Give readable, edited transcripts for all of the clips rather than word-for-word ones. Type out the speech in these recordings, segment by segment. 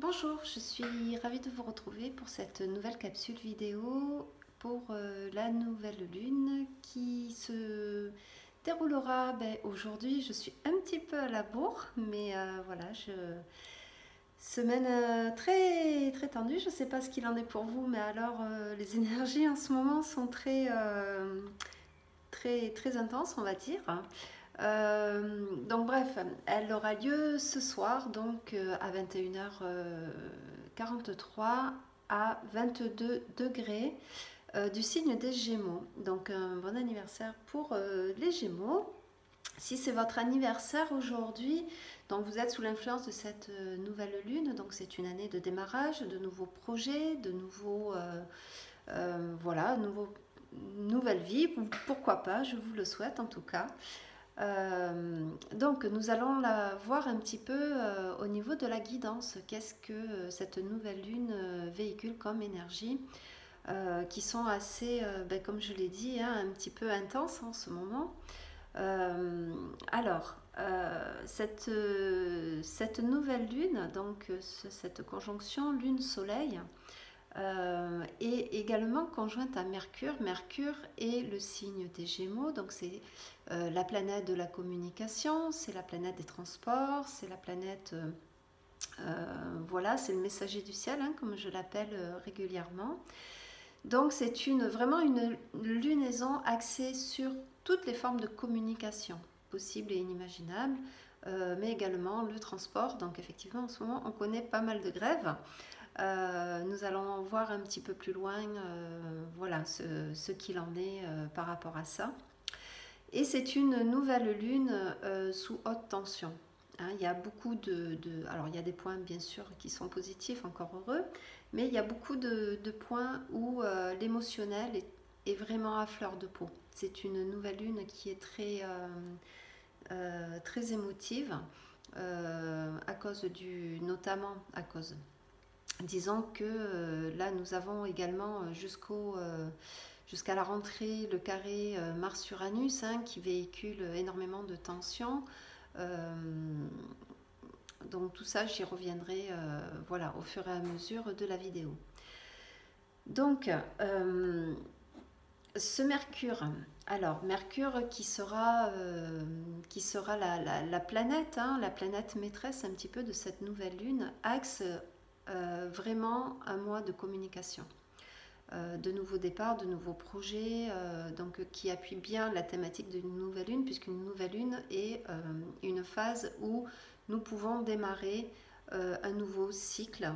Bonjour, je suis ravie de vous retrouver pour cette nouvelle capsule vidéo pour la nouvelle lune qui se déroulera aujourd'hui. Je suis un petit peu à la bourre, mais voilà, semaine très très tendue. Je ne sais pas ce qu'il en est pour vous, mais alors les énergies en ce moment sont très intenses, on va dire. Donc bref, elle aura lieu ce soir, donc à 21h43 à 22 degrés du signe des Gémeaux. Donc un bon anniversaire pour les Gémeaux. Si c'est votre anniversaire aujourd'hui, donc vous êtes sous l'influence de cette nouvelle lune, donc c'est une année de démarrage, de nouveaux projets, de nouveaux, voilà, nouvelle vie. Pourquoi pas, je vous le souhaite en tout cas. Donc nous allons la voir un petit peu au niveau de la guidance. Qu'est-ce que cette nouvelle lune véhicule comme énergie qui sont assez, comme je l'ai dit, hein, un petit peu intenses en ce moment. Cette nouvelle lune, donc cette conjonction lune-soleil, et également conjointe à Mercure. Mercure est le signe des Gémeaux, donc c'est la planète de la communication, c'est la planète des transports, c'est la planète, voilà, c'est le messager du ciel, hein, comme je l'appelle régulièrement. Donc c'est vraiment une lunaison axée sur toutes les formes de communication possibles et inimaginables, mais également le transport. Donc effectivement, en ce moment, on connaît pas mal de grèves. Nous allons voir un petit peu plus loin voilà, ce qu'il en est par rapport à ça. Et c'est une nouvelle lune sous haute tension. Hein, il y a beaucoup alors il y a des points bien sûr qui sont positifs, encore heureux, mais il y a beaucoup de points où l'émotionnel est vraiment à fleur de peau. C'est une nouvelle lune qui est très émotive, à cause notamment à cause. Disons que là, nous avons également jusqu'à la rentrée le carré Mars-Uranus, hein, qui véhicule énormément de tensions. Euh, donc tout ça, j'y reviendrai voilà, au fur et à mesure de la vidéo. Donc, ce Mercure, alors Mercure qui sera la planète, hein, la planète maîtresse un petit peu de cette nouvelle lune, axe vraiment un mois de communication, de nouveaux départs, de nouveaux projets, donc qui appuie bien la thématique d'une nouvelle lune, puisqu'une nouvelle lune est une phase où nous pouvons démarrer un nouveau cycle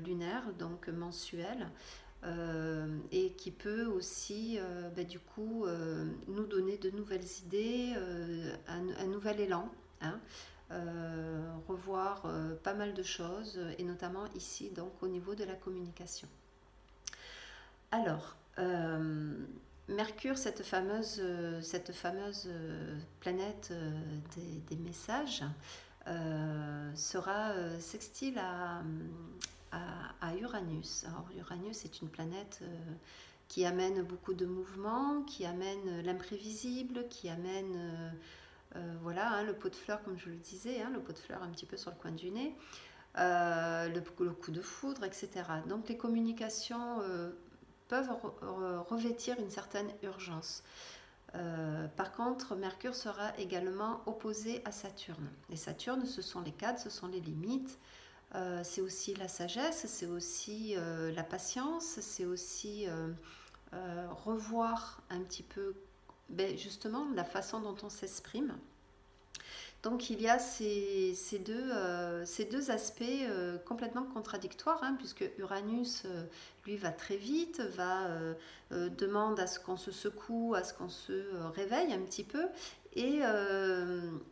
lunaire, donc mensuel, et qui peut aussi du coup nous donner de nouvelles idées, un nouvel élan, hein, revoir pas mal de choses, et notamment ici donc au niveau de la communication. Alors, Mercure, cette fameuse planète des messages, sera sextile à Uranus. Alors, Uranus est une planète qui amène beaucoup de mouvements, qui amène l'imprévisible, qui amène voilà, hein, le pot de fleurs, comme je le disais, hein, le pot de fleurs un petit peu sur le coin du nez, le coup de foudre, etc. Donc les communications peuvent revêtir une certaine urgence. Par contre, Mercure sera également opposé à Saturne. Et Saturne, ce sont les cadres, ce sont les limites, c'est aussi la sagesse, c'est aussi la patience, c'est aussi revoir un petit peu justement la façon dont on s'exprime. Donc il y a ces deux aspects complètement contradictoires, hein, puisque Uranus, lui, va très vite, demande à ce qu'on se secoue, à ce qu'on se réveille un petit peu, et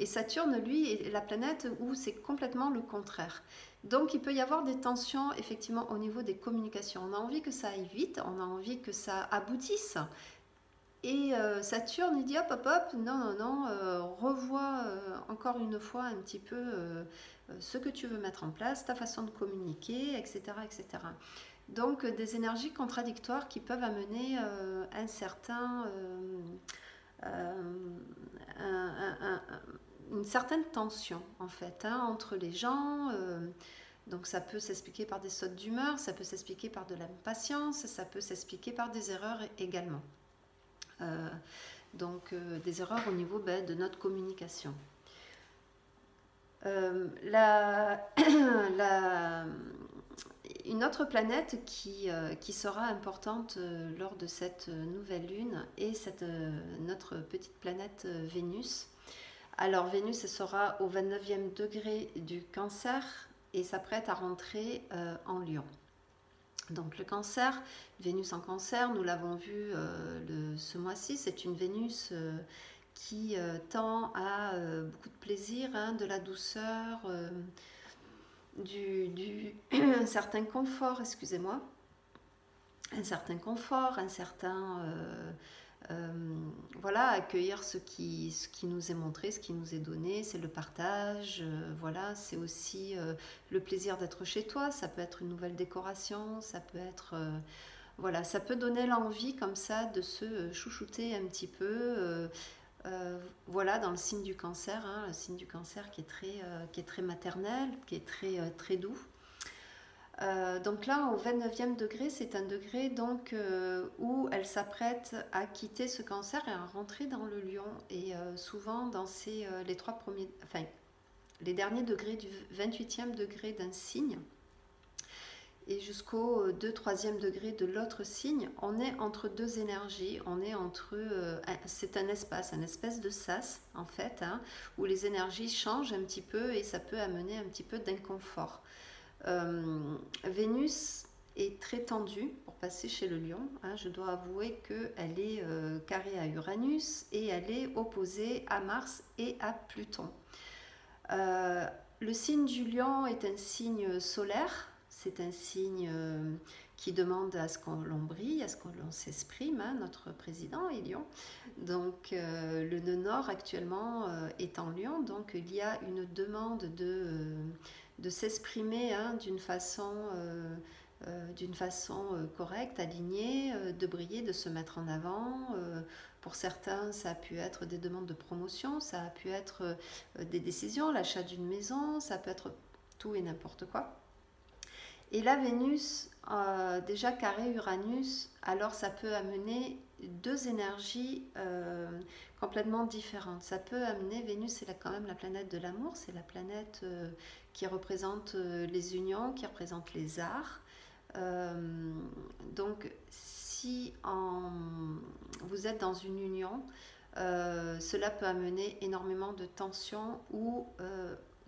Saturne, lui, est la planète où c'est complètement le contraire. Donc il peut y avoir des tensions effectivement au niveau des communications. On a envie que ça aille vite, on a envie que ça aboutisse, et Saturne, il dit hop, hop, hop, non, non, non, revois encore une fois un petit peu ce que tu veux mettre en place, ta façon de communiquer, etc., etc. Donc des énergies contradictoires qui peuvent amener un certain, une certaine tension en fait, hein, entre les gens. Donc ça peut s'expliquer par des sautes d'humeur, ça peut s'expliquer par de l'impatience, ça peut s'expliquer par des erreurs également. Donc des erreurs au niveau de notre communication. Une autre planète qui sera importante lors de cette nouvelle lune est notre petite planète Vénus. Alors Vénus, elle sera au 29e degré du Cancer et s'apprête à rentrer en Lion. Donc le Cancer, Vénus en Cancer, nous l'avons vu ce mois-ci, c'est une Vénus qui tend à beaucoup de plaisir, hein, de la douceur, un certain confort, excusez-moi, un certain confort, un certain voilà, accueillir ce qui nous est montré, ce qui nous est donné, c'est le partage, voilà, c'est aussi le plaisir d'être chez toi, ça peut être une nouvelle décoration, ça peut être voilà, ça peut donner l'envie comme ça de se chouchouter un petit peu, voilà, dans le signe du Cancer, hein, le signe du Cancer qui est très maternel, qui est très doux. Donc là, au 29e degré, c'est un degré donc, où elle s'apprête à quitter ce Cancer et à rentrer dans le Lion. Et souvent, dans les derniers degrés du 28e degré d'un signe et jusqu'au 2-3e degré de l'autre signe, on est entre deux énergies, c'est un espèce de sas en fait, hein, où les énergies changent un petit peu et ça peut amener un petit peu d'inconfort. Vénus est très tendue pour passer chez le Lion, hein. Je dois avouer qu'elle est carrée à Uranus et elle est opposée à Mars et à Pluton. Le signe du Lion est un signe solaire, c'est un signe qui demande à ce qu'on l'on brille, à ce qu'on l'on s'exprime, hein. Notre président est Lion, donc le nœud nord actuellement est en Lion, donc il y a une demande de s'exprimer, hein, d'une façon correcte, alignée, de briller, de se mettre en avant. Pour certains, ça a pu être des demandes de promotion, ça a pu être des décisions, l'achat d'une maison, ça peut être tout et n'importe quoi. Et la Vénus, déjà carré Uranus, alors ça peut amener deux énergies complètement différentes. Ça peut amener, Vénus c'est quand même la planète de l'amour, c'est la planète qui représente les unions, qui représente les arts. Donc si vous êtes dans une union, cela peut amener énormément de tensions où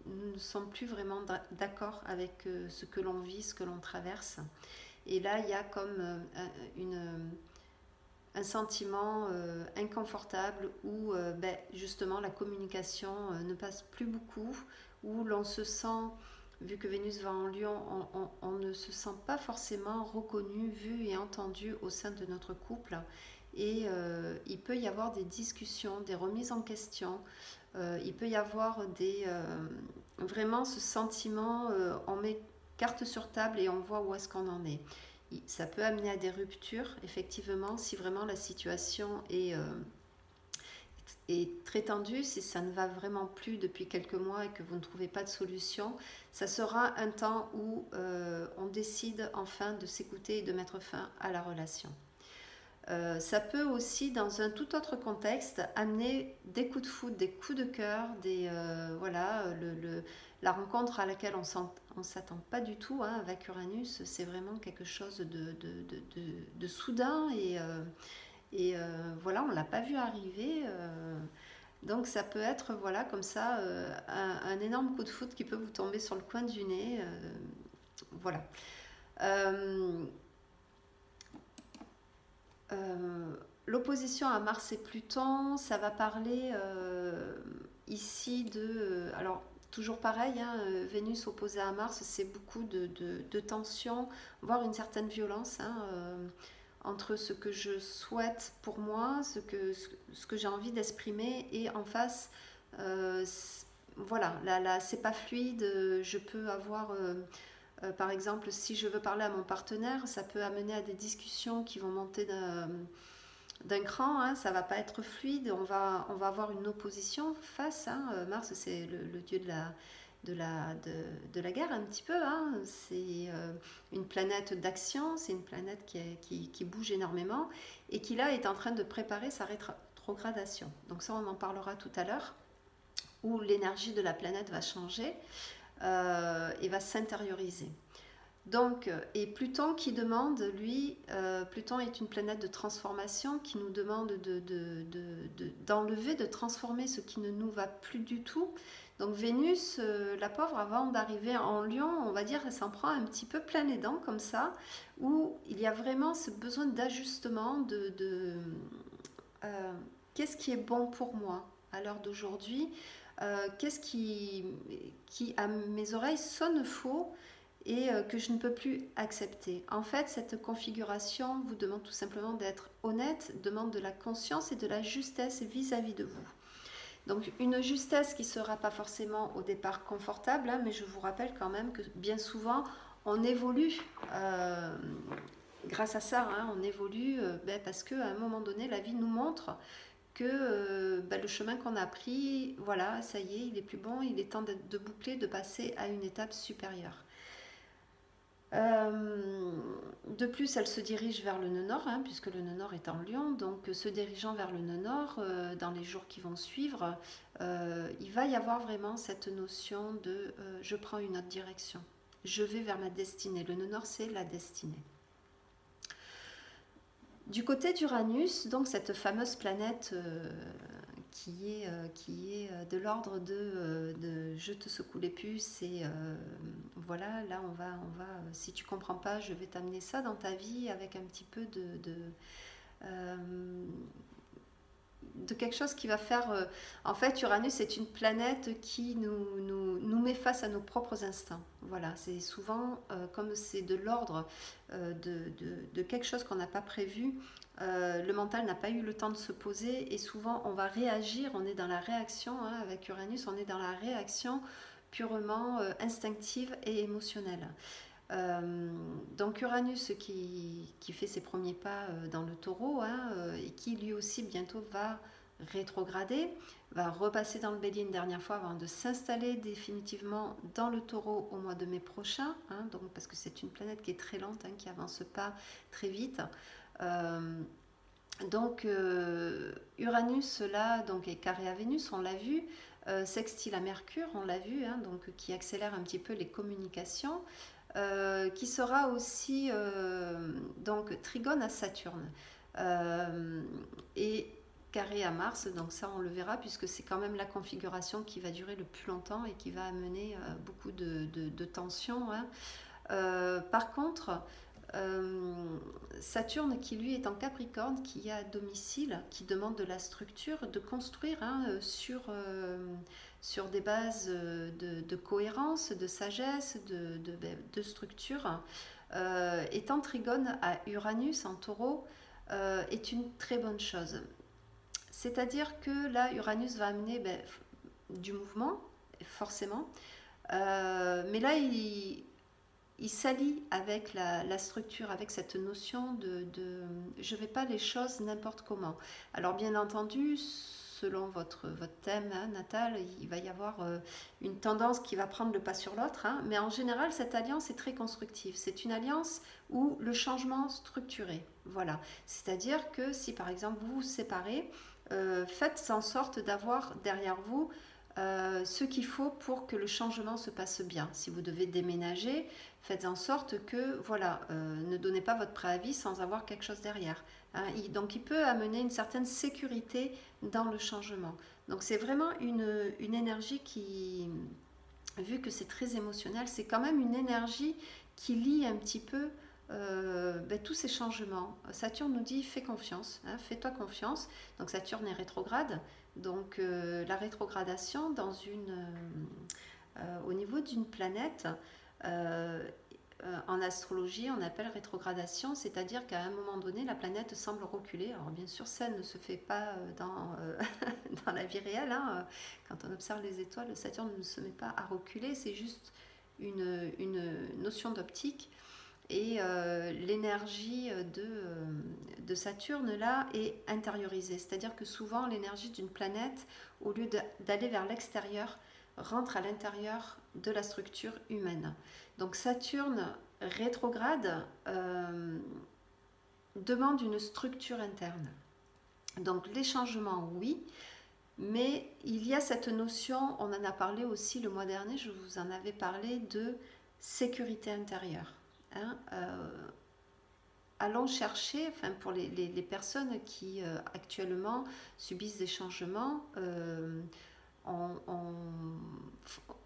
nous ne sommes plus vraiment d'accord avec ce que l'on vit, ce que l'on traverse. Et là, il y a comme un sentiment inconfortable où justement la communication ne passe plus beaucoup, où l'on se sent, vu que Vénus va en Lion, on ne se sent pas forcément reconnu, vu et entendu au sein de notre couple. Et il peut y avoir des discussions, des remises en question, il peut y avoir vraiment ce sentiment, on met carte sur table et on voit où est-ce qu'on en est. Ça peut amener à des ruptures, effectivement, si vraiment la situation est très tendue, si ça ne va vraiment plus depuis quelques mois et que vous ne trouvez pas de solution, ça sera un temps où on décide enfin de s'écouter et de mettre fin à la relation. Ça peut aussi, dans un tout autre contexte, amener des coups de foudre, des coups de cœur, voilà, la rencontre à laquelle on ne s'attend pas du tout, hein, avec Uranus, c'est vraiment quelque chose de soudain et voilà, on ne l'a pas vu arriver. Donc ça peut être, voilà, comme ça, un énorme coup de foudre qui peut vous tomber sur le coin du nez. Voilà. L'opposition à Mars et Pluton, ça va parler ici alors, toujours pareil, hein, Vénus opposée à Mars, c'est beaucoup de tension, voire une certaine violence, hein, entre ce que je souhaite pour moi, ce que j'ai envie d'exprimer, et en face, voilà, là c'est pas fluide, je peux avoir... par exemple, si je veux parler à mon partenaire, ça peut amener à des discussions qui vont monter d'un cran, hein, ça va pas être fluide, on va avoir une opposition face, hein. Mars c'est le dieu de la guerre un petit peu, hein. C'est une planète d'action, c'est une planète qui bouge énormément et qui là est en train de préparer sa rétrogradation. Donc ça, on en parlera tout à l'heure, où l'énergie de la planète va changer et va s'intérioriser. Donc, et Pluton qui demande, lui, Pluton est une planète de transformation qui nous demande d'enlever, de transformer ce qui ne nous va plus du tout. Donc Vénus, la pauvre, avant d'arriver en Lion, on va dire, elle s'en prend un petit peu plein les dents comme ça, où il y a vraiment ce besoin d'ajustement, qu'est-ce qui est bon pour moi à l'heure d'aujourd'hui, qu'est-ce qui, à mes oreilles, sonne faux et que je ne peux plus accepter. En fait, cette configuration vous demande tout simplement d'être honnête, demande de la conscience et de la justesse vis-à-vis de vous. Donc une justesse qui ne sera pas forcément au départ confortable, hein, mais je vous rappelle quand même que bien souvent, on évolue grâce à ça, hein, on évolue parce qu'à un moment donné, la vie nous montre que le chemin qu'on a pris, voilà, ça y est, il est plus bon, il est temps de boucler, de passer à une étape supérieure. De plus, elle se dirige vers le nœud nord, hein, puisque le nœud nord est en Lion, donc se dirigeant vers le nœud nord, dans les jours qui vont suivre, il va y avoir vraiment cette notion de je prends une autre direction, je vais vers ma destinée. Le nœud nord, c'est la destinée. Du côté d'Uranus, donc cette fameuse planète qui est de l'ordre de je te secoue les puces et voilà, là on va si tu comprends pas, je vais t'amener ça dans ta vie avec un petit peu de quelque chose qui va faire... en fait, Uranus est une planète qui nous met face à nos propres instincts. Voilà, c'est souvent, comme c'est de l'ordre de quelque chose qu'on n'a pas prévu, le mental n'a pas eu le temps de se poser et souvent on va réagir, on est dans la réaction, hein, avec Uranus, on est dans la réaction purement instinctive et émotionnelle. Donc Uranus qui fait ses premiers pas dans le taureau, hein, et qui lui aussi bientôt va rétrograder, va repasser dans le bélier une dernière fois avant de s'installer définitivement dans le taureau au mois de mai prochain, hein, donc, parce que c'est une planète qui est très lente, hein, qui avance pas très vite. Donc Uranus là donc est carré à Vénus, on l'a vu, sextile à Mercure, on l'a vu, hein, donc qui accélère un petit peu les communications. Qui sera aussi donc trigone à Saturne et carré à Mars, donc ça on le verra puisque c'est quand même la configuration qui va durer le plus longtemps et qui va amener beaucoup de tensions, hein. Par contre, Saturne qui lui est en Capricorne, qui a domicile, qui demande de la structure, de construire, hein, sur des bases de cohérence, de sagesse, de structure, étant trigone à Uranus en taureau, est une très bonne chose. C'est-à-dire que là, Uranus va amener du mouvement, forcément, mais là, il s'allie avec la structure, avec cette notion de je ne fais pas les choses n'importe comment. Alors bien entendu, selon votre thème, hein, natal, il va y avoir une tendance qui va prendre le pas sur l'autre, hein, mais en général, cette alliance est très constructive. C'est une alliance où le changement structuré, voilà. C'est-à-dire que si par exemple vous vous séparez, faites en sorte d'avoir derrière vous ce qu'il faut pour que le changement se passe bien. Si vous devez déménager, faites en sorte que, voilà, ne donnez pas votre préavis sans avoir quelque chose derrière. Hein. Donc il peut amener une certaine sécurité dans le changement. Donc c'est vraiment une énergie qui, vu que c'est très émotionnel, c'est quand même une énergie qui lie un petit peu tous ces changements. Saturne nous dit fais confiance, hein, fais-toi confiance. Donc Saturne est rétrograde, donc la rétrogradation au niveau d'une planète, en astrologie on appelle rétrogradation, c'est-à-dire qu'à un moment donné la planète semble reculer. Alors bien sûr ça ne se fait pas dans la vie réelle, hein. Quand on observe les étoiles, Saturne ne se met pas à reculer, c'est juste une notion d'optique. Et l'énergie de Saturne là est intériorisée, c'est-à-dire que souvent l'énergie d'une planète, au lieu d'aller vers l'extérieur, rentre à l'intérieur de la structure humaine. Donc Saturne rétrograde demande une structure interne. Donc les changements, oui, mais il y a cette notion, on en a parlé aussi le mois dernier, je vous en avais parlé, de sécurité intérieure. Hein, allons chercher, enfin pour les personnes qui actuellement subissent des changements,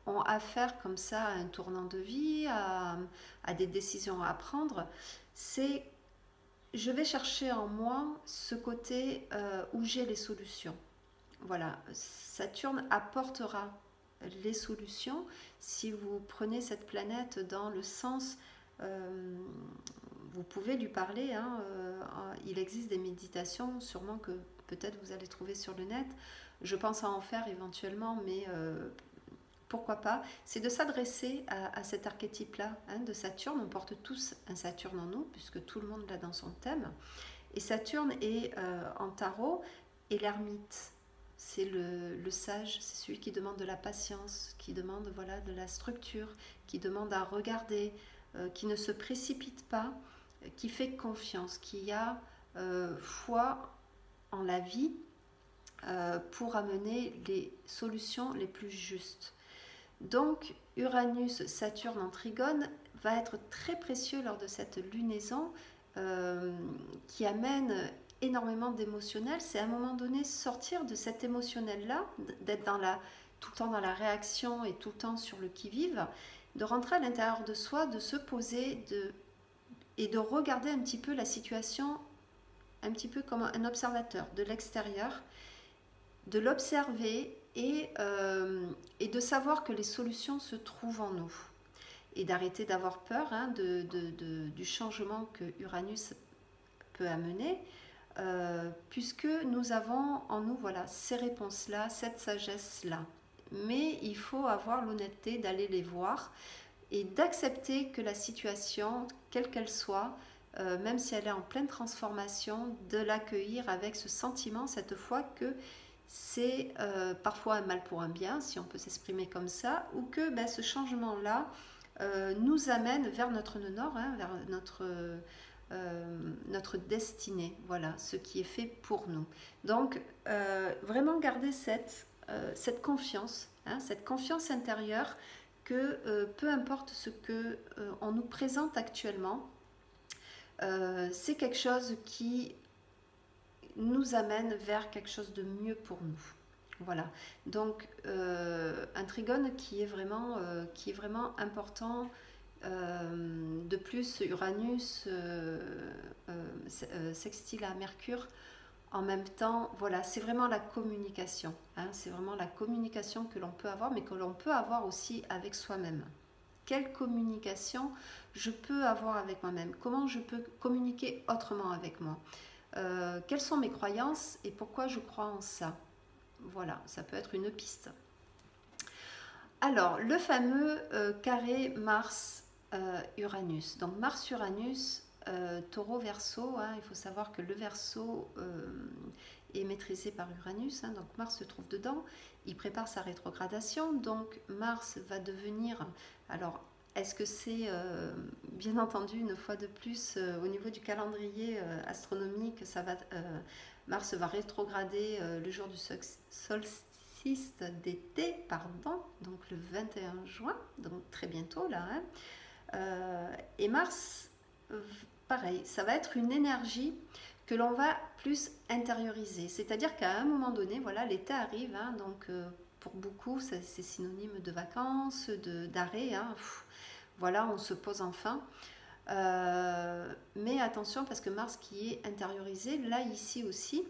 ont affaire comme ça à un tournant de vie, à des décisions à prendre, c'est je vais chercher en moi ce côté où j'ai les solutions. Voilà, Saturne apportera les solutions si vous prenez cette planète dans le sens, vous pouvez lui parler, hein, il existe des méditations sûrement que peut-être vous allez trouver sur le net, je pense à en faire éventuellement, mais pourquoi pas, c'est de s'adresser à cet archétype-là, hein, de Saturne. On porte tous un Saturne en nous, puisque tout le monde l'a dans son thème. Et Saturne est en tarot, et l'ermite, c'est le sage, c'est celui qui demande de la patience, qui demande voilà, de la structure, qui demande à regarder, qui ne se précipite pas, qui fait confiance, qui a foi en la vie pour amener les solutions les plus justes. Donc Uranus, Saturne en trigone va être très précieux lors de cette lunaison qui amène énormément d'émotionnel. C'est à un moment donné sortir de cet émotionnel-là, d'être tout le temps dans la réaction et tout le temps sur le qui-vive, de rentrer à l'intérieur de soi, de se poser et de regarder un petit peu la situation, un petit peu comme un observateur de l'extérieur, de l'observer et de savoir que les solutions se trouvent en nous. Et d'arrêter d'avoir peur hein, du changement que Uranus peut amener, puisque nous avons en nous voilà, ces réponses-là, cette sagesse-là. Mais il faut avoir l'honnêteté d'aller les voir et d'accepter que la situation, quelle qu'elle soit, même si elle est en pleine transformation, de l'accueillir avec ce sentiment, cette foi que c'est parfois un mal pour un bien, si on peut s'exprimer comme ça, ou que ben, ce changement-là nous amène vers notre nord, hein, vers notre destinée, voilà, ce qui est fait pour nous. Donc, vraiment garder cette confiance, hein, cette confiance intérieure que peu importe ce que on nous présente actuellement, c'est quelque chose qui nous amène vers quelque chose de mieux pour nous. Voilà. Donc un trigone qui est vraiment important. De plus, Uranus sextile à Mercure. En même temps, voilà, c'est vraiment la communication. Hein, c'est vraiment la communication que l'on peut avoir, mais que l'on peut avoir aussi avec soi-même. Quelle communication je peux avoir avec moi-même? Comment je peux communiquer autrement avec moi? Quelles sont mes croyances et pourquoi je crois en ça? Voilà, ça peut être une piste. Alors, le fameux carré Mars-Uranus. Donc, Mars-Uranus, Taureau-Verseau, hein, il faut savoir que le Verseau est maîtrisé par Uranus, hein, donc Mars se trouve dedans, il prépare sa rétrogradation, donc Mars va devenir, alors est-ce que c'est bien entendu une fois de plus au niveau du calendrier astronomique, Mars va rétrograder le jour du solstice d'été, pardon, donc le 21 juin, donc très bientôt là, hein. Et Mars, pareil, ça va être une énergie que l'on va plus intérioriser. C'est-à-dire qu'à un moment donné, voilà, l'été arrive, hein, donc pour beaucoup, c'est synonyme de vacances, d'arrêt. Hein, voilà, on se pose enfin. Mais attention, parce que Mars qui est intériorisé, là, ici aussi,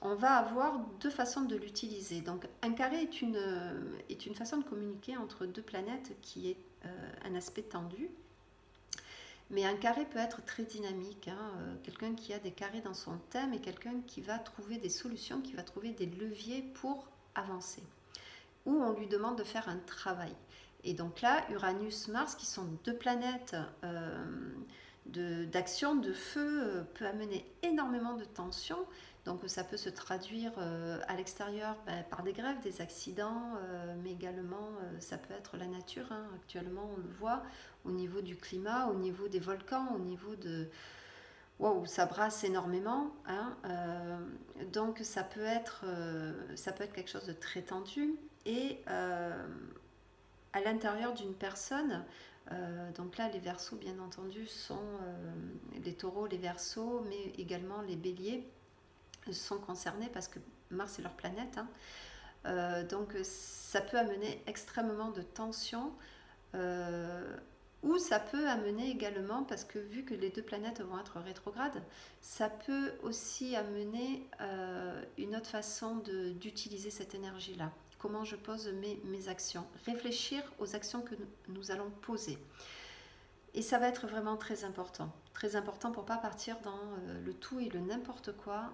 on va avoir deux façons de l'utiliser. Donc, un carré est une façon de communiquer entre deux planètes qui est un aspect tendu. Mais un carré peut être très dynamique, hein. Quelqu'un qui a des carrés dans son thème et quelqu'un qui va trouver des solutions, qui va trouver des leviers pour avancer. Ou on lui demande de faire un travail. Et donc là, Uranus, Mars, qui sont deux planètes d'action, de feu, peut amener énormément de tension. Donc ça peut se traduire à l'extérieur par des grèves, des accidents, mais également ça peut être la nature. Hein. Actuellement, on le voit au niveau du climat, au niveau des volcans, au niveau de... Wow, ça brasse énormément. Hein. Donc ça peut être quelque chose de très tendu. Et à l'intérieur d'une personne, donc là les Verseaux bien entendu sont les Taureaux, les Verseaux, mais également les Béliers sont concernés parce que Mars est leur planète. Hein. Donc ça peut amener extrêmement de tension. Ou ça peut amener également, parce que vu que les deux planètes vont être rétrogrades, ça peut aussi amener une autre façon d'utiliser cette énergie-là. Comment je pose mes actions. Réfléchir aux actions que nous allons poser. Et ça va être vraiment très important. Très important pour ne pas partir dans le tout et le n'importe quoi.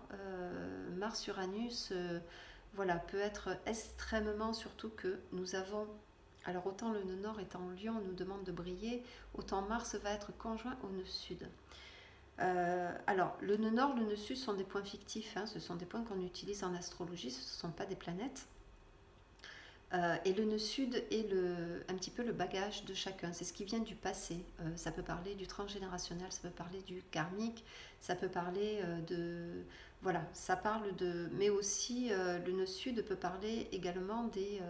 Mars-Uranus, voilà, peut être extrêmement, surtout que nous avons... Alors autant le nœud nord est en Lion, on nous demande de briller, autant Mars va être conjoint au nœud sud. Alors le nœud nord, le nœud sud sont des points fictifs, hein, ce sont des points qu'on utilise en astrologie, ce ne sont pas des planètes. Et le nœud sud est un petit peu le bagage de chacun, c'est ce qui vient du passé. Ça peut parler du transgénérationnel, ça peut parler du karmique, ça peut parler de... Voilà, ça parle de... Mais aussi, le nœud sud peut parler également des...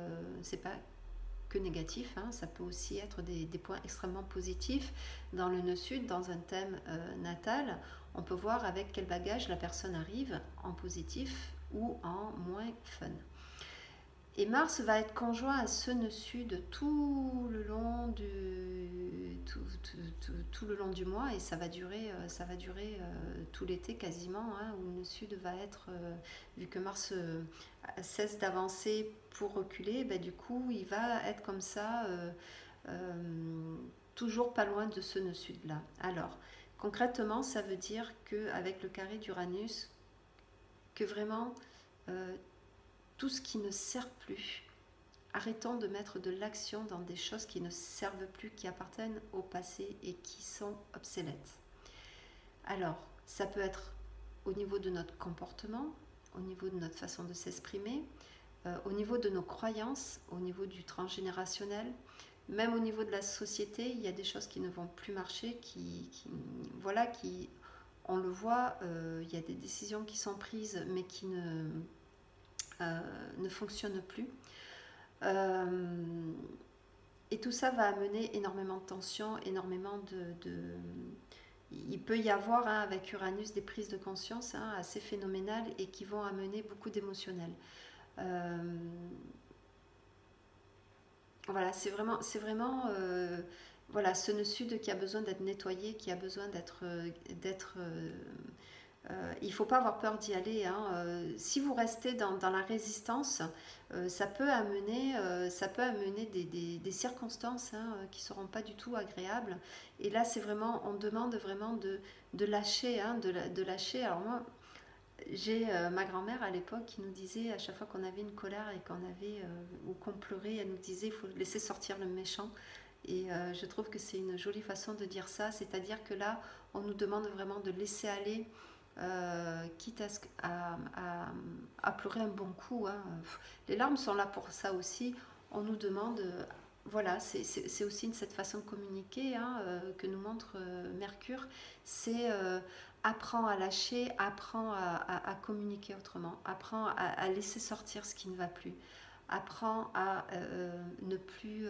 c'est pas que négatif, hein, ça peut aussi être des points extrêmement positifs. Dans le nœud sud, dans un thème natal, on peut voir avec quel bagage la personne arrive, en positif ou en moins fun. Et Mars va être conjoint à ce nœud sud tout le long tout le long du mois, et ça va durer tout l'été quasiment, hein, où le nœud sud va être, vu que Mars cesse d'avancer pour reculer, du coup il va être comme ça, toujours pas loin de ce nœud sud là. Alors concrètement, ça veut dire qu'avec le carré d'Uranus, que vraiment tout ce qui ne sert plus, arrêtons de mettre de l'action dans des choses qui ne servent plus, qui appartiennent au passé et qui sont obsolètes. Alors, ça peut être au niveau de notre comportement, au niveau de notre façon de s'exprimer, au niveau de nos croyances, au niveau du transgénérationnel, même au niveau de la société, il y a des choses qui ne vont plus marcher, on le voit, il y a des décisions qui sont prises mais qui ne fonctionne plus. Et tout ça va amener énormément de tension, énormément il peut y avoir, hein, avec Uranus, des prises de conscience, hein, assez phénoménales et qui vont amener beaucoup d'émotionnel. Voilà, c'est vraiment voilà, ce nœud sud qui a besoin d'être nettoyé, qui a besoin d'être il ne faut pas avoir peur d'y aller. Hein. Si vous restez dans la résistance, ça peut amener des circonstances, hein, qui ne seront pas du tout agréables. Et là, on demande vraiment de lâcher. Hein, de lâcher. Alors moi, j'ai ma grand-mère à l'époque qui nous disait, à chaque fois qu'on avait une colère et ou qu'on pleurait, elle nous disait il faut laisser sortir le méchant. Et je trouve que c'est une jolie façon de dire ça, c'est-à-dire que là, on nous demande vraiment de laisser aller. Quitte à pleurer un bon coup, hein. Les larmes sont là pour ça aussi. On nous demande, voilà, c'est aussi cette façon de communiquer, hein, que nous montre Mercure. C'est apprends à lâcher, apprends à communiquer autrement, apprends à laisser sortir ce qui ne va plus, apprends à ne plus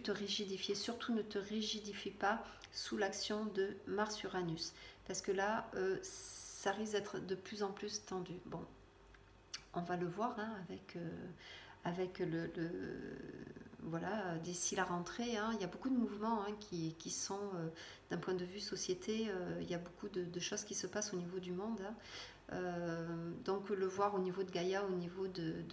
te rigidifier, surtout ne te rigidifie pas sous l'action de Mars-Uranus, parce que là, ça risque d'être de plus en plus tendu. Bon, on va le voir, hein, avec voilà, d'ici la rentrée, hein, il y a beaucoup de mouvements, hein, qui sont, d'un point de vue société, il y a beaucoup de choses qui se passent au niveau du monde. Hein. Donc le voir au niveau de Gaïa, au niveau de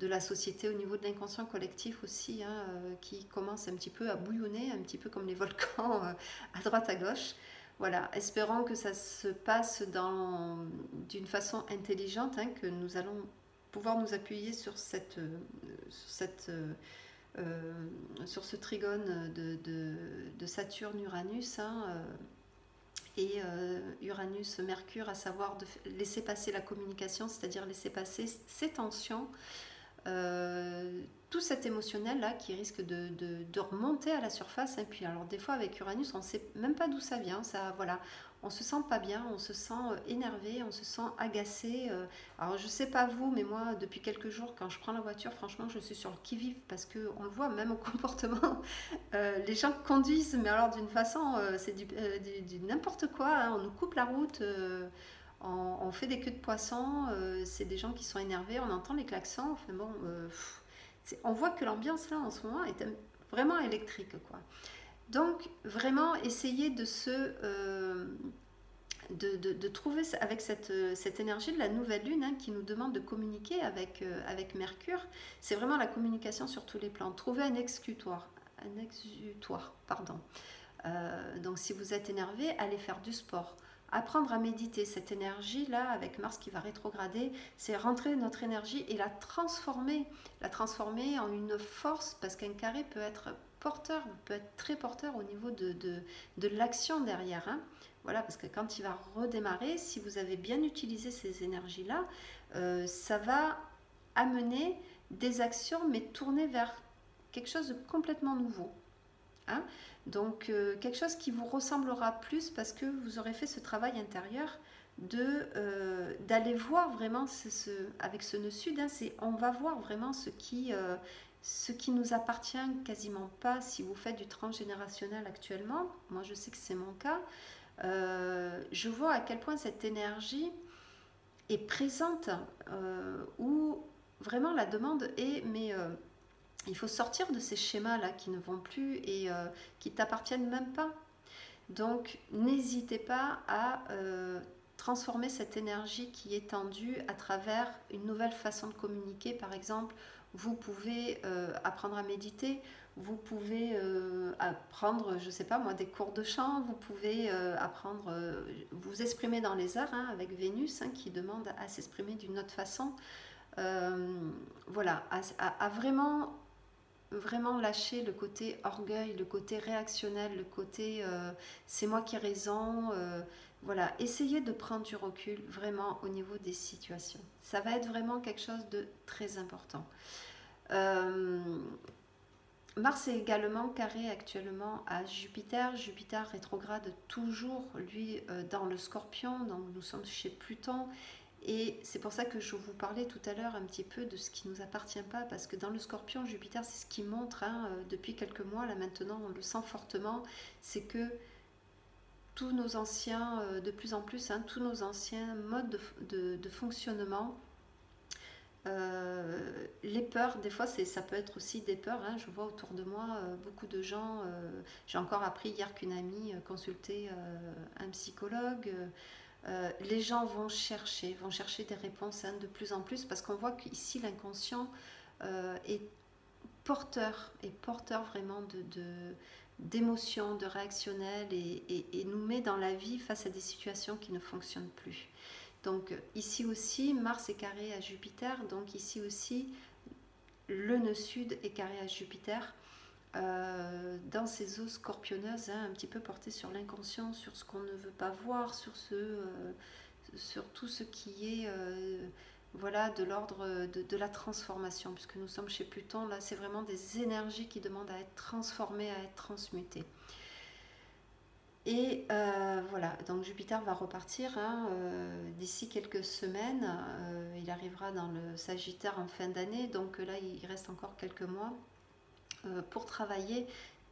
la société, au niveau de l'inconscient collectif aussi, hein, qui commence un petit peu à bouillonner, un petit peu comme les volcans à droite à gauche. Voilà, espérons que ça se passe d'une façon intelligente, hein, que nous allons pouvoir nous appuyer sur ce trigone de Saturne-Uranus, hein, et Uranus, Mercure, à savoir de laisser passer la communication, c'est-à-dire laisser passer ces tensions, tout cet émotionnel là qui risque de remonter à la surface. Et puis alors des fois avec Uranus, on ne sait même pas d'où ça vient, ça, voilà, on se sent pas bien, on se sent énervé, on se sent agacé. Alors je sais pas vous, mais moi depuis quelques jours quand je prends la voiture, franchement je suis sur le qui-vive parce que on le voit même au comportement. Les gens conduisent, mais alors d'une façon, c'est du n'importe quoi, hein. On nous coupe la route. On fait des queues de poisson, c'est des gens qui sont énervés, on entend les klaxons, enfin bon, on voit que l'ambiance là en ce moment est vraiment électrique, quoi. Donc vraiment essayer de trouver avec cette énergie de la nouvelle lune, hein, qui nous demande de communiquer avec Mercure. C'est vraiment la communication sur tous les plans. Trouver un exutoire, pardon. Donc si vous êtes énervé, allez faire du sport. Apprendre à méditer, cette énergie-là, avec Mars qui va rétrograder, c'est rentrer notre énergie et la transformer en une force, parce qu'un carré peut être porteur, peut être très porteur au niveau de l'action derrière, hein. Voilà, parce que quand il va redémarrer, si vous avez bien utilisé ces énergies-là, ça va amener des actions, mais tournées vers quelque chose de complètement nouveau, hein. Donc quelque chose qui vous ressemblera plus parce que vous aurez fait ce travail intérieur d'aller voir vraiment avec ce nœud sud, hein, on va voir vraiment ce qui nous appartient quasiment pas. Si vous faites du transgénérationnel actuellement, moi je sais que c'est mon cas, je vois à quel point cette énergie est présente, où vraiment la demande est mais il faut sortir de ces schémas-là qui ne vont plus et qui ne t'appartiennent même pas. Donc, n'hésitez pas à transformer cette énergie qui est tendue à travers une nouvelle façon de communiquer. Par exemple, vous pouvez apprendre à méditer, vous pouvez apprendre, je ne sais pas moi, des cours de chant, vous pouvez apprendre, vous exprimer dans les arts, hein, avec Vénus, hein, qui demande à s'exprimer d'une autre façon. Voilà, à vraiment lâcher le côté orgueil, le côté réactionnel, le côté c'est moi qui ai raison. Voilà, essayez de prendre du recul vraiment au niveau des situations. Ça va être vraiment quelque chose de très important. Mars est également carré actuellement à Jupiter. Jupiter rétrograde toujours, lui, dans le Scorpion, donc nous sommes chez Pluton. Et c'est pour ça que je vous parlais tout à l'heure un petit peu de ce qui ne nous appartient pas, parce que dans le Scorpion, Jupiter, c'est ce qui montre, hein, depuis quelques mois, là maintenant, on le sent fortement, c'est que tous nos anciens, de plus en plus, hein, tous nos anciens modes de fonctionnement, les peurs, des fois, ça peut être aussi des peurs, hein. Je vois autour de moi beaucoup de gens, j'ai encore appris hier qu'une amie consultait un psychologue. Les gens vont chercher des réponses, hein, de plus en plus, parce qu'on voit qu'ici l'inconscient est porteur vraiment d'émotions, de réactionnel, et nous met dans la vie face à des situations qui ne fonctionnent plus. Donc ici aussi, Mars est carré à Jupiter, donc ici aussi, le nœud sud est carré à Jupiter. Dans ces eaux scorpionneuses, hein, un petit peu portées sur l'inconscient, sur ce qu'on ne veut pas voir, sur tout ce qui est voilà, de l'ordre de la transformation, puisque nous sommes chez Pluton, là c'est vraiment des énergies qui demandent à être transformées, à être transmutées. Et voilà, donc Jupiter va repartir, hein, d'ici quelques semaines. Il arrivera dans le Sagittaire en fin d'année, donc là il reste encore quelques mois pour travailler.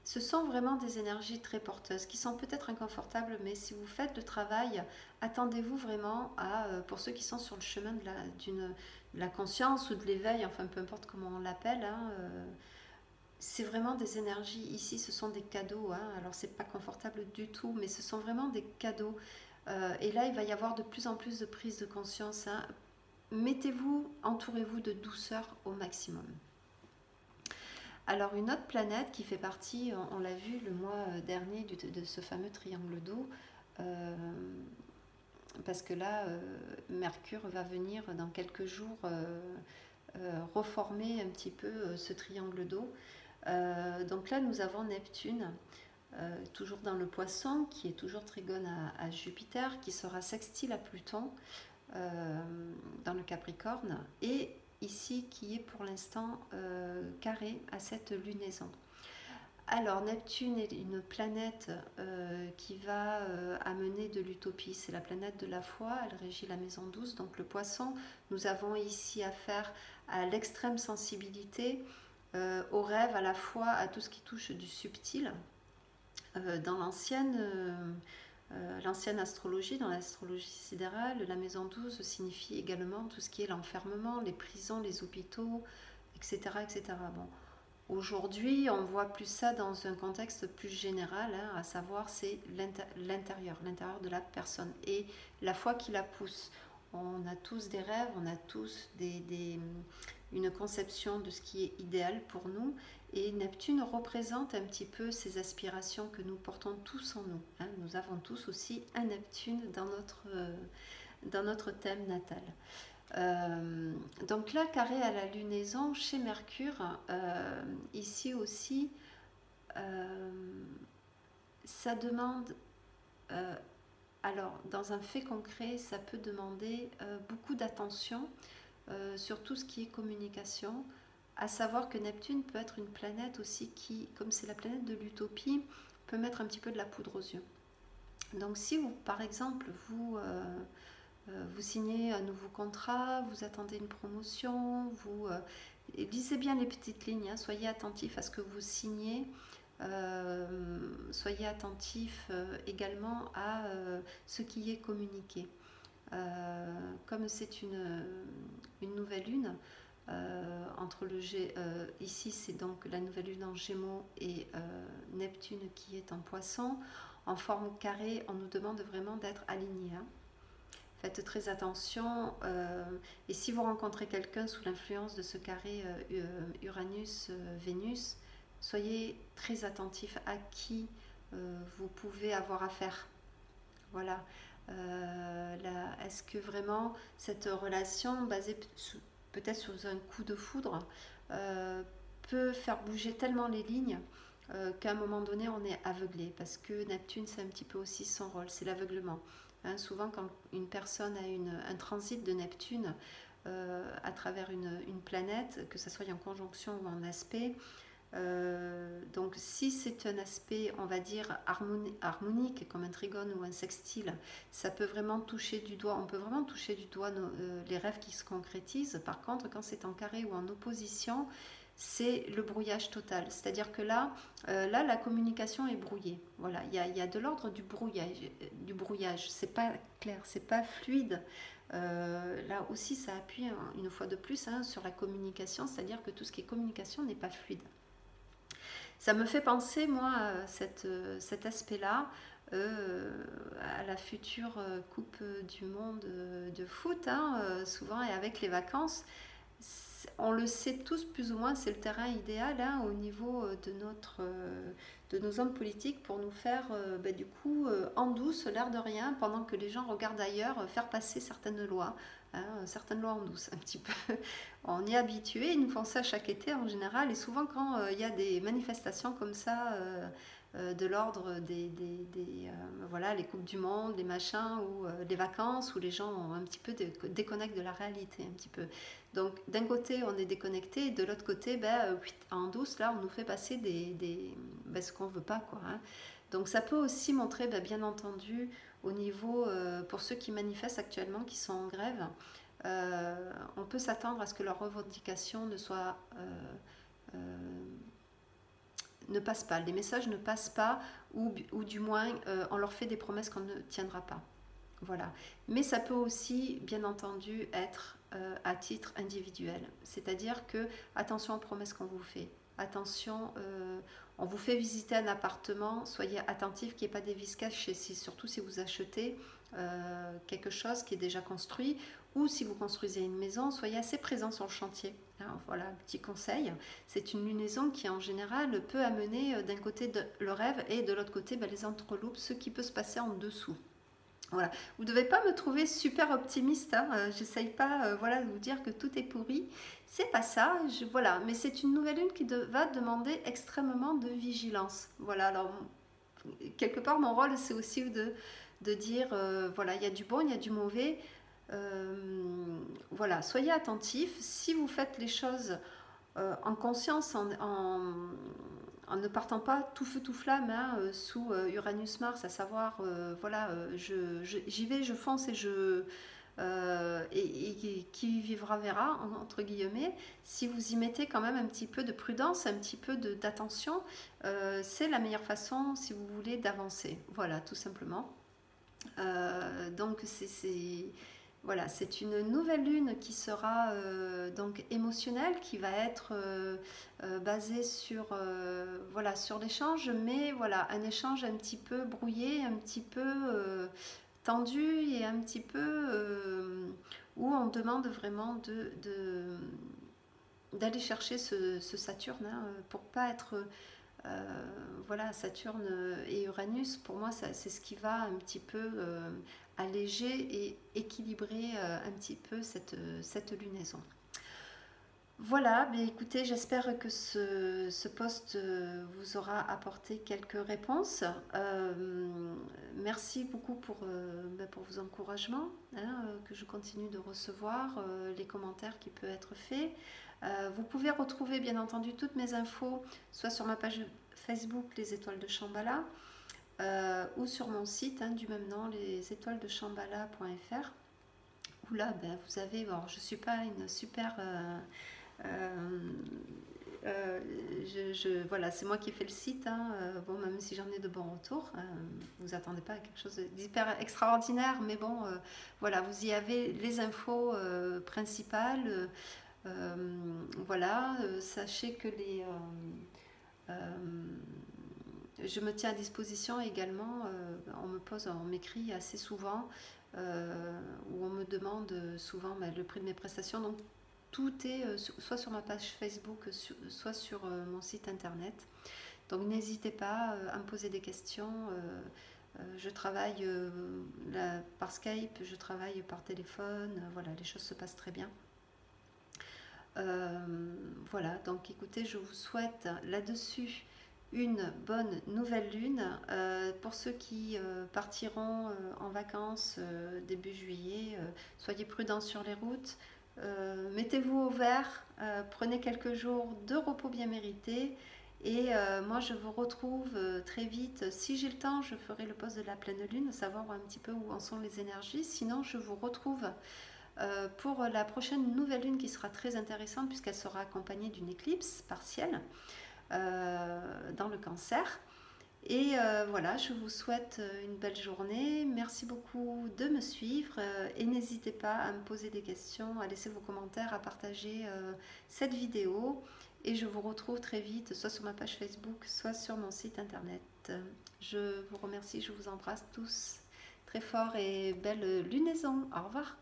Ce sont vraiment des énergies très porteuses qui sont peut-être inconfortables, mais si vous faites le travail, attendez-vous vraiment à, pour ceux qui sont sur le chemin de la conscience ou de l'éveil, enfin peu importe comment on l'appelle, hein, c'est vraiment des énergies. Ici, ce sont des cadeaux, hein. Alors c'est pas confortable du tout, mais ce sont vraiment des cadeaux. Et là, il va y avoir de plus en plus de prise de conscience, hein. Mettez-vous, entourez-vous de douceur au maximum. Alors une autre planète qui fait partie, on l'a vu le mois dernier, de ce fameux triangle d'eau, parce que là, Mercure va venir dans quelques jours reformer un petit peu ce triangle d'eau. Donc là, nous avons Neptune. toujours dans le Poisson, qui est toujours trigone à Jupiter, qui sera sextile à Pluton dans le Capricorne, et ici qui est pour l'instant carré à cette lunaison. Alors, Neptune est une planète qui va amener de l'utopie. C'est la planète de la foi, elle régit la maison 12, donc le Poisson. Nous avons ici affaire à l'extrême sensibilité, au rêve, à la foi, à tout ce qui touche du subtil. Dans l'ancienne astrologie, dans l'astrologie sidérale, la maison 12 signifie également tout ce qui est l'enfermement, les prisons, les hôpitaux, etc. etc. Bon. Aujourd'hui, on voit plus ça dans un contexte plus général, hein, à savoir c'est l'intérieur de la personne et la foi qui la pousse. On a tous des rêves, on a tous une conception de ce qui est idéal pour nous, et Neptune représente un petit peu ces aspirations que nous portons tous en nous. Hein. Nous avons tous aussi un Neptune dans notre thème natal. Donc là, carré à la lunaison chez Mercure, ici aussi, ça demande, alors dans un fait concret, ça peut demander beaucoup d'attention sur tout ce qui est communication, à savoir que Neptune peut être une planète aussi qui, comme c'est la planète de l'utopie, peut mettre un petit peu de la poudre aux yeux. Donc si vous, par exemple, vous signez un nouveau contrat, vous attendez une promotion, vous lisez bien les petites lignes, hein, soyez attentif à ce que vous signez, soyez attentif également à ce qui est communiqué. Comme c'est une nouvelle lune, entre ici c'est donc la nouvelle lune en Gémeaux et Neptune qui est en Poisson, en forme carrée, on nous demande vraiment d'être alignés. Hein. Faites très attention, et si vous rencontrez quelqu'un sous l'influence de ce carré Uranus-Vénus, soyez très attentif à qui vous pouvez avoir affaire. Voilà. Est-ce que vraiment cette relation basée peut-être sur un coup de foudre peut faire bouger tellement les lignes qu'à un moment donné on est aveuglé, parce que Neptune c'est un petit peu aussi son rôle, c'est l'aveuglement. Hein, souvent quand une personne a un transit de Neptune à travers une planète, que ce soit en conjonction ou en aspect, donc si c'est un aspect, on va dire, harmonique, comme un trigone ou un sextile, ça peut vraiment toucher du doigt, on peut vraiment toucher du doigt les rêves qui se concrétisent. Par contre, quand c'est en carré ou en opposition, c'est le brouillage total. C'est-à-dire que là, la communication est brouillée. Voilà, il y a de l'ordre du brouillage. C'est pas clair, c'est pas fluide. Là aussi, ça appuie une fois de plus sur la communication, c'est-à-dire que tout ce qui est communication n'est pas fluide. Ça me fait penser, moi, à cet aspect-là, à la future Coupe du Monde de foot, hein, souvent, et avec les vacances. On le sait tous plus ou moins, c'est le terrain idéal hein, au niveau de nos hommes politiques pour nous faire du coup en douce, l'air de rien, pendant que les gens regardent ailleurs, faire passer certaines lois en douce un petit peu. On y est habitué, ils nous font ça chaque été en général, et souvent quand il y a des manifestations comme ça de l'ordre voilà, les coupes du monde, les machins, ou les vacances, où les gens ont un petit peu déconnectent de la réalité un petit peu. Donc d'un côté on est déconnecté, et de l'autre côté en douce là on nous fait passer ce qu'on veut pas quoi. Hein. Donc ça peut aussi montrer bien entendu au niveau pour ceux qui manifestent actuellement, qui sont en grève, on peut s'attendre à ce que leurs revendications ne passent pas, les messages ne passent pas, ou du moins on leur fait des promesses qu'on ne tiendra pas. Voilà. Mais ça peut aussi, bien entendu, être à titre individuel. C'est-à-dire que, attention aux promesses qu'on vous fait. Attention, on vous fait visiter un appartement, soyez attentif qu'il n'y ait pas des vis cachées, surtout si vous achetez quelque chose qui est déjà construit, ou si vous construisez une maison, soyez assez présent sur le chantier. Hein, voilà, un petit conseil. C'est une lunaison qui, en général, peut amener d'un côté le rêve et de l'autre côté les entreloupes, ce qui peut se passer en dessous. Voilà. Vous ne devez pas me trouver super optimiste, hein. J'essaye pas de vous dire que tout est pourri, c'est pas ça, voilà. Mais c'est une nouvelle lune qui va demander extrêmement de vigilance. Voilà, alors quelque part, mon rôle, c'est aussi de dire, voilà, il y a du bon, il y a du mauvais. Voilà, soyez attentifs. Si vous faites les choses en conscience, en ne partant pas tout feu tout flamme hein, sous Uranus-Mars, à savoir, voilà, j'y vais, je fonce et qui vivra verra, entre guillemets. Si vous y mettez quand même un petit peu de prudence, un petit peu d'attention, c'est la meilleure façon, si vous voulez, d'avancer. Voilà, tout simplement. Donc voilà, c'est une nouvelle lune qui sera donc émotionnelle, qui va être basée sur voilà sur l'échange, mais voilà un échange un petit peu brouillé, un petit peu tendu et un petit peu où on demande vraiment d'aller chercher ce Saturne hein, pour pas être voilà, Saturne et Uranus, pour moi, c'est ce qui va un petit peu alléger et équilibrer un petit peu cette lunaison. Voilà, mais écoutez, j'espère que ce post vous aura apporté quelques réponses. Merci beaucoup pour vos encouragements hein, que je continue de recevoir, les commentaires qui peuvent être faits. Vous pouvez retrouver bien entendu toutes mes infos, soit sur ma page Facebook Les Étoiles de Shambhala, ou sur mon site hein, du même nom, lesétoilesdeshambhala.fr, où là vous avez, bon, je ne suis pas une super... voilà, c'est moi qui ai fait le site. Hein, bon, même si j'en ai de bons retours, vous attendez pas à quelque chose d'hyper extraordinaire, mais bon, voilà, vous y avez les infos principales. Voilà, sachez que je me tiens à disposition également. On m'écrit assez souvent, où on me demande souvent le prix de mes prestations. Donc tout est soit sur ma page Facebook, soit sur mon site internet. Donc n'hésitez pas à me poser des questions. Je travaille par Skype, je travaille par téléphone. Voilà, les choses se passent très bien. Voilà, donc écoutez, je vous souhaite là-dessus une bonne nouvelle lune. Pour ceux qui partiront en vacances début juillet, soyez prudents sur les routes. Mettez-vous au vert, prenez quelques jours de repos bien mérité et moi je vous retrouve très vite. Si j'ai le temps, je ferai le post de la pleine lune, savoir un petit peu où en sont les énergies. Sinon, je vous retrouve pour la prochaine nouvelle lune qui sera très intéressante puisqu'elle sera accompagnée d'une éclipse partielle dans le Cancer. Et voilà, je vous souhaite une belle journée. Merci beaucoup de me suivre et n'hésitez pas à me poser des questions, à laisser vos commentaires, à partager cette vidéo. Et je vous retrouve très vite, soit sur ma page Facebook, soit sur mon site internet. Je vous remercie, je vous embrasse tous très fort et belle lunaison. Au revoir.